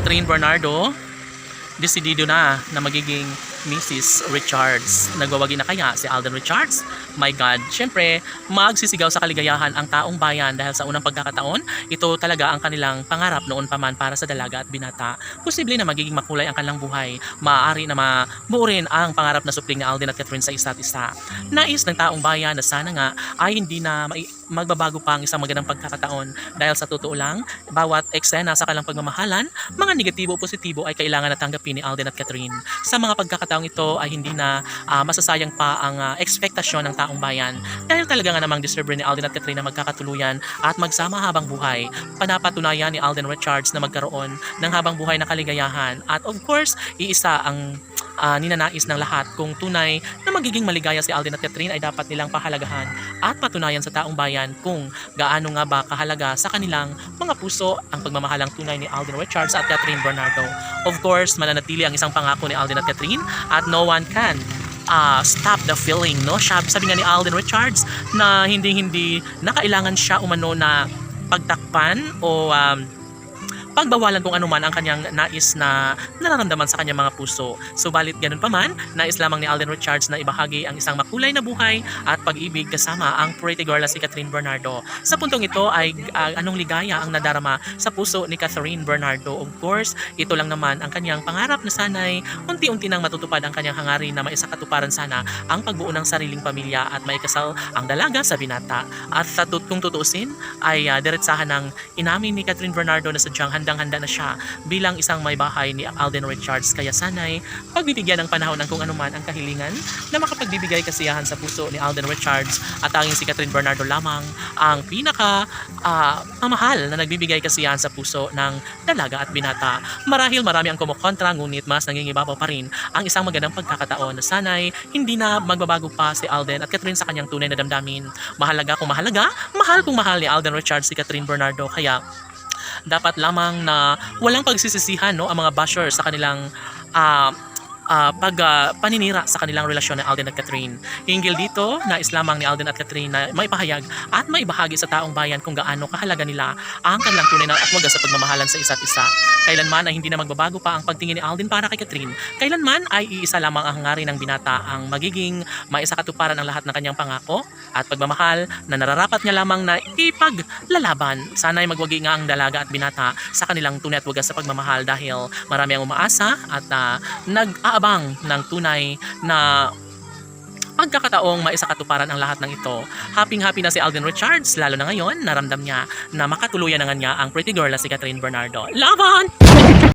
Catherine Bernardo, desidido na magiging Mrs. Richards. Nagwawagi na kaya si Alden Richards? My God, syempre, magsisigaw sa kaligayahan ang taong bayan dahil sa unang pagkakataon, ito talaga ang kanilang pangarap noon pa man para sa dalaga at binata. Posible na magiging makulay ang kanilang buhay. Maaari na mabuo rin ang pangarap na supling ni Alden at Catherine sa isa't isa. Nais ng taong bayan na sana nga ay hindi na magbabago pa ang isang magandang pagkakataon dahil sa totoo lang, bawat eksena sa kanilang pagmamahalan, mga negatibo o positibo ay kailangan na tanggapin ni Alden at Catherine. Sa mga pagkakataong ito ay hindi na masasayang pa ang ekspektasyon ng taong bayan dahil talaga nga namang deserve ni Alden at Catherine na magkakatuluyan at magsama habang buhay. Panapatunayan ni Alden Richards na magkaroon ng habang buhay na kaligayahan at of course, iisa ang ninanais ng lahat kung tunay na magiging maligaya si Alden at Catherine ay dapat nilang pahalagahan at patunayan sa taong bayan kung gaano nga ba kahalaga sa kanilang mga puso ang pagmamahalang tunay ni Alden Richards at Catherine Bernardo. Of course, mananatili ang isang pangako ni Alden at Catherine at no one can stop the feeling, no? Sabi nga ni Alden Richards na hindi na kailangan siya umano na pagtakpan o pagbawalan kung anuman ang kanyang nais na nararamdaman sa kanyang mga puso. Subalit ganun pa man, nais lamang ni Alden Richards na ibahagi ang isang makulay na buhay at pag-ibig kasama ang pretty girl na si Catherine Bernardo. Sa puntong ito ay anong ligaya ang nadarama sa puso ni Catherine Bernardo. Of course, ito lang naman ang kanyang pangarap na sana'y unti-unti nang matutupad ang kanyang hangarin na maisakatuparan sana ang pagbuo ng sariling pamilya at maikasal ang dalaga sa binata. At kung tutuusin ay diretsahan ng inamin ni Catherine Bernardo na sadyang handang-handa na siya bilang isang may bahay ni Alden Richards, kaya sana'y pagbibigyan ng panahon ng kung anuman ang kahilingan na makapagbibigay kasiyahan sa puso ni Alden Richards at tanging si Catherine Bernardo lamang ang pinaka mamahal na nagbibigay kasiyahan sa puso ng dalaga at binata. Marahil marami ang kumukontra ngunit mas nangingibabaw pa rin ang isang magandang pagkakataon na sana'y hindi na magbabago pa si Alden at Catherine sa kanyang tunay na damdamin. Mahalaga kung mahalaga, mahal kung mahal ni Alden Richards si Catherine Bernardo, kaya dapat lamang na walang pagsisisihan, no, ang mga bashers sa kanilang paninira sa kanilang relasyon ng Alden at Catherine. Hinggil dito, nais lamang ni Alden at Catherine na maipahayag at maibahagi sa taong bayan kung gaano kahalaga nila ang kanilang tunay na at wagas sa pagmamahalan sa isa't isa. Kailanman ay hindi na magbabago pa ang pagtingin ni Alden para kay Catherine. Kailanman ay iisa lamang ang hangarin ng binata ang magiging maisakatuparan ang lahat ng kanyang pangako at pagmamahal na nararapat niya lamang na ipaglalaban. Sana ay magwagi nga ang dalaga at binata sa kanilang tunay at wagas sa pagmamahal dahil marami ang umaasa at nag-aabang ng tunay na pagkakataong maisakatuparan ang lahat ng ito. Happy na si Alden Richards, lalo na ngayon naramdam niya na makatuluyan na nga niya ang pretty girl na si Catherine Bernardo. Laban!